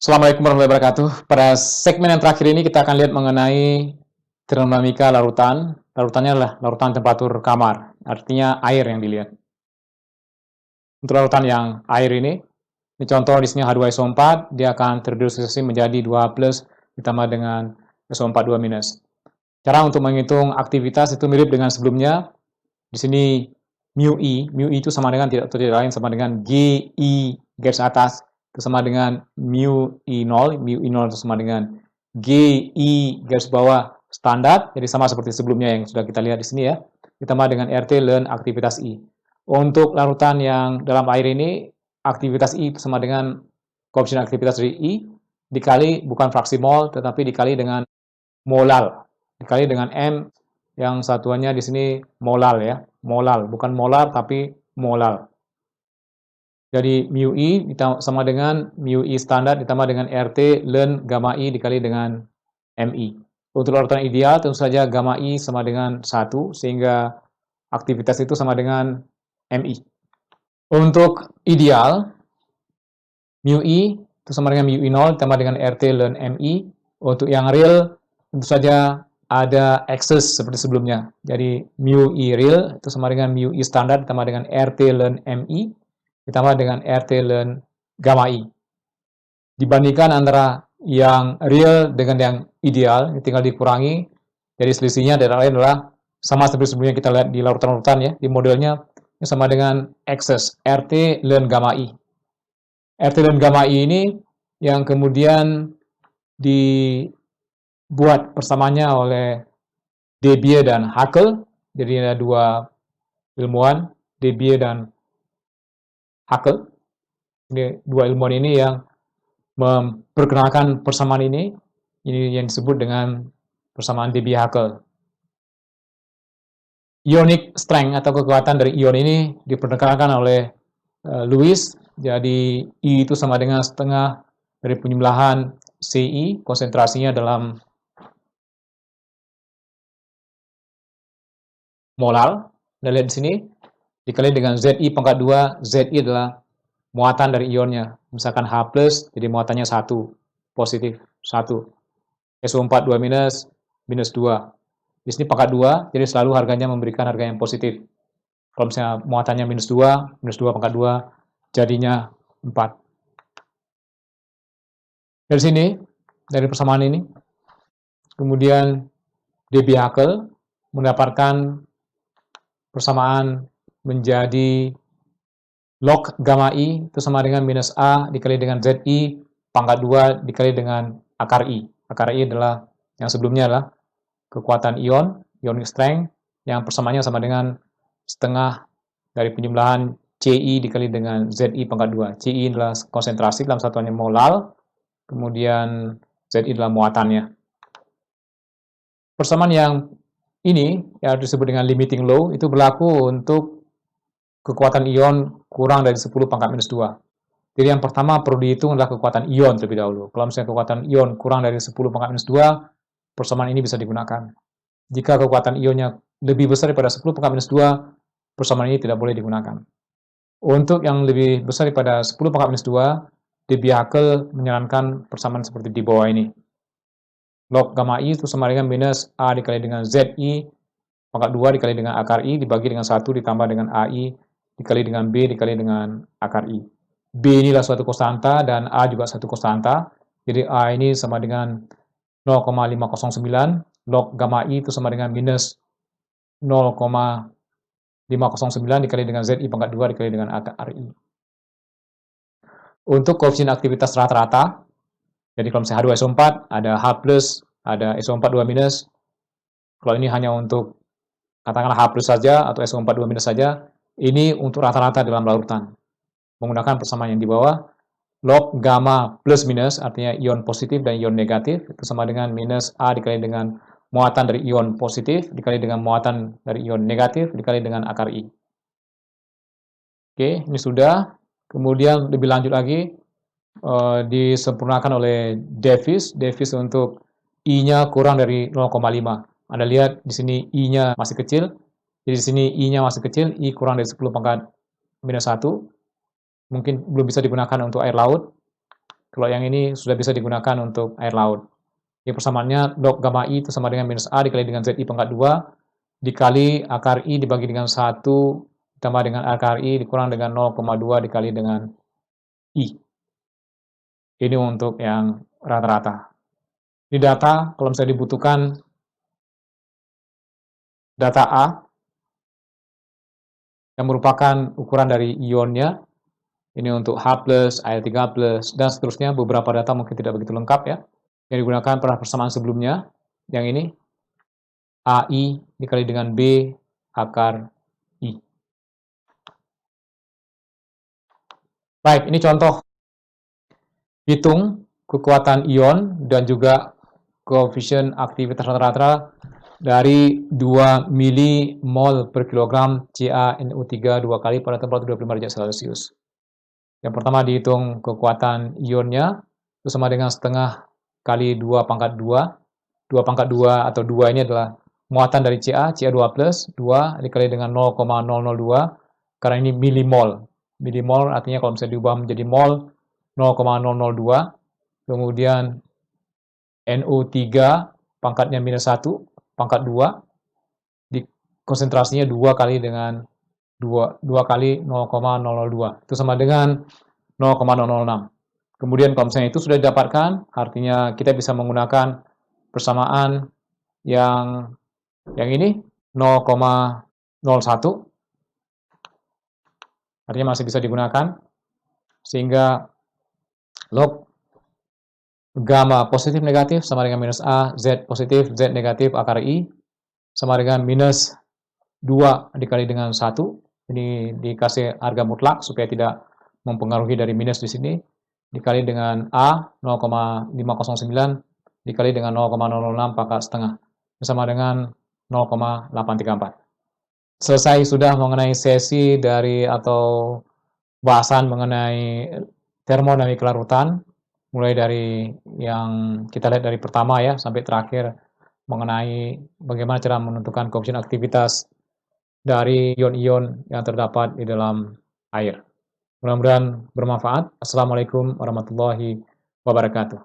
Assalamualaikum warahmatullahi wabarakatuh. Pada segmen yang terakhir ini kita akan lihat mengenai termodinamika larutan. Larutannya adalah larutan temperatur kamar, artinya air yang dilihat. Untuk larutan yang air ini contoh di sini H2SO4, dia akan terreduksi menjadi 2 plus ditambah dengan SO4 2 minus. Cara untuk menghitung aktivitas itu mirip dengan sebelumnya. Di sini mu itu sama dengan tidak lain sama dengan GI garis atas itu sama dengan mu I0 itu sama dengan GI garis bawah standar, jadi sama seperti sebelumnya yang sudah kita lihat di sini ya, ditambah dengan RT ln aktivitas I. Untuk larutan yang dalam air ini, aktivitas I itu sama dengan koefisien aktivitas dari I dikali bukan fraksi mol tetapi dikali dengan molal, dikali dengan M yang satuannya di sini molal ya, molal, bukan molar tapi molal. Jadi mu I sama dengan mu I standar ditambah dengan RT ln gamma I dikali dengan MI. Untuk larutan ideal tentu saja gamma I sama dengan 1 sehingga aktivitas itu sama dengan MI. Untuk ideal mu I itu sama dengan mu I0 ditambah dengan RT ln MI. Untuk yang real tentu saja ada excess seperti sebelumnya. Jadi mu I real itu sama dengan mu I standar ditambah dengan RT ln MI ditambah dengan RT ln gamma I. Dibandingkan antara yang real dengan yang ideal, ini tinggal dikurangi. Jadi selisihnya adalah sama seperti sebelumnya kita lihat di larutan-larutan ya, di modelnya ini sama dengan excess RT ln gamma I. RT ln gamma I ini yang kemudian dibuat persamaannya oleh Debye dan Haeckel. Jadi ada dua ilmuwan, Debye dan Haeckel. Ini dua ilmuwan ini yang memperkenalkan persamaan ini yang disebut dengan persamaan Debye-Haeckel. Ionic strength atau kekuatan dari ion ini diperkenalkan oleh Lewis. Jadi I itu sama dengan setengah dari penjumlahan CI, konsentrasinya dalam molar. Anda lihat di sini, dikali dengan ZI pangkat 2, ZI adalah muatan dari ionnya. Misalkan H+, jadi muatannya 1, positif 1. SO4 2 minus, minus 2. Di sini pangkat 2, jadi selalu harganya memberikan harga yang positif. Kalau misalnya muatannya minus 2 pangkat 2, jadinya 4. Dari sini, dari persamaan ini, kemudian Debye-Haeckel mendapatkan persamaan menjadi log gamma I itu sama dengan minus A dikali dengan ZI pangkat 2 dikali dengan akar I. Akar I adalah yang sebelumnya adalah kekuatan ion, ionic strength, yang persamaannya sama dengan setengah dari penjumlahan CI dikali dengan ZI pangkat 2. CI adalah konsentrasi dalam satuannya molal, kemudian ZI adalah muatannya. Persamaan yang ini yang disebut dengan limiting law itu berlaku untuk kekuatan ion kurang dari 10 pangkat minus 2. Jadi yang pertama perlu dihitung adalah kekuatan ion terlebih dahulu. Kalau misalnya kekuatan ion kurang dari 10 pangkat minus 2, persamaan ini bisa digunakan. Jika kekuatan ionnya lebih besar daripada 10 pangkat minus 2, persamaan ini tidak boleh digunakan. Untuk yang lebih besar daripada 10 pangkat minus 2, Debye-Haeckel menyarankan persamaan seperti di bawah ini. Log gamma I itu sama dengan minus A dikali dengan ZI pangkat 2 dikali dengan akar I dibagi dengan 1 ditambah dengan AI dikali dengan B dikali dengan akar I. B inilah suatu konstanta dan A juga satu konstanta. Jadi A ini sama dengan 0,509, log gamma I itu sama dengan minus 0,509 dikali dengan ZI pangkat 2 dikali dengan akar I. Untuk koefisien aktivitas rata-rata, jadi kalau misalnya H2SO4 ada H+, ada SO4 2 minus. Kalau ini hanya untuk katakanlah H+ saja atau SO4 2 minus saja, ini untuk rata-rata dalam larutan. Menggunakan persamaan yang di bawah, log gamma plus minus artinya ion positif dan ion negatif itu sama dengan minus A dikali dengan muatan dari ion positif dikali dengan muatan dari ion negatif dikali dengan akar I. Oke, ini sudah. Kemudian lebih lanjut lagi disempurnakan oleh Davis. Davis untuk I-nya kurang dari 0,5. Anda lihat di sini I-nya masih kecil. Jadi di sini I-nya masih kecil, I kurang dari 10 pangkat minus 1. Mungkin belum bisa digunakan untuk air laut. Kalau yang ini sudah bisa digunakan untuk air laut. Jadi persamaannya log gamma I itu sama dengan minus A dikali dengan ZI pangkat 2 dikali akar I dibagi dengan 1 ditambah dengan akar I dikurang dengan 0,2 dikali dengan I. Ini untuk yang rata-rata. Di data, kalau misalnya dibutuhkan data A yang merupakan ukuran dari ionnya, ini untuk H+, Al3+, dan seterusnya, beberapa data mungkin tidak begitu lengkap ya. Yang digunakan pada persamaan sebelumnya, yang ini, AI dikali dengan B akar I. Baik, ini contoh hitung kekuatan ion dan juga koefisien aktivitas rata-rata dari 2 milimol per kilogram CaNO3 dua kali pada temperatur 25 derajat Celcius. Yang pertama dihitung kekuatan ionnya, itu sama dengan setengah kali 2 pangkat 2. 2 pangkat 2 atau 2 ini adalah muatan dari Ca2+, 2 dikali dengan 0,002, karena ini milimol. Milimol artinya kalau misalnya diubah menjadi mol, 0,002. Kemudian NO3 pangkatnya minus 1, pangkat 2, di konsentrasinya 2 kali dengan 2 kali 0,002. Itu sama dengan 0,006. Kemudian kalau misalnya itu sudah didapatkan, artinya kita bisa menggunakan persamaan yang ini 0,01, artinya masih bisa digunakan, sehingga log gamma positif negatif sama dengan minus A, Z positif, Z negatif akar I, sama dengan minus 2 dikali dengan 1, ini dikasih harga mutlak supaya tidak mempengaruhi dari minus di sini, dikali dengan A 0,509 dikali dengan 0,006 pangkat setengah, sama dengan 0,834. Selesai sudah mengenai sesi dari atau bahasan mengenai termodinamika larutan, mulai dari yang kita lihat dari pertama ya sampai terakhir mengenai bagaimana cara menentukan koefisien aktivitas dari ion-ion yang terdapat di dalam air. Mudah-mudahan bermanfaat. Assalamualaikum warahmatullahi wabarakatuh.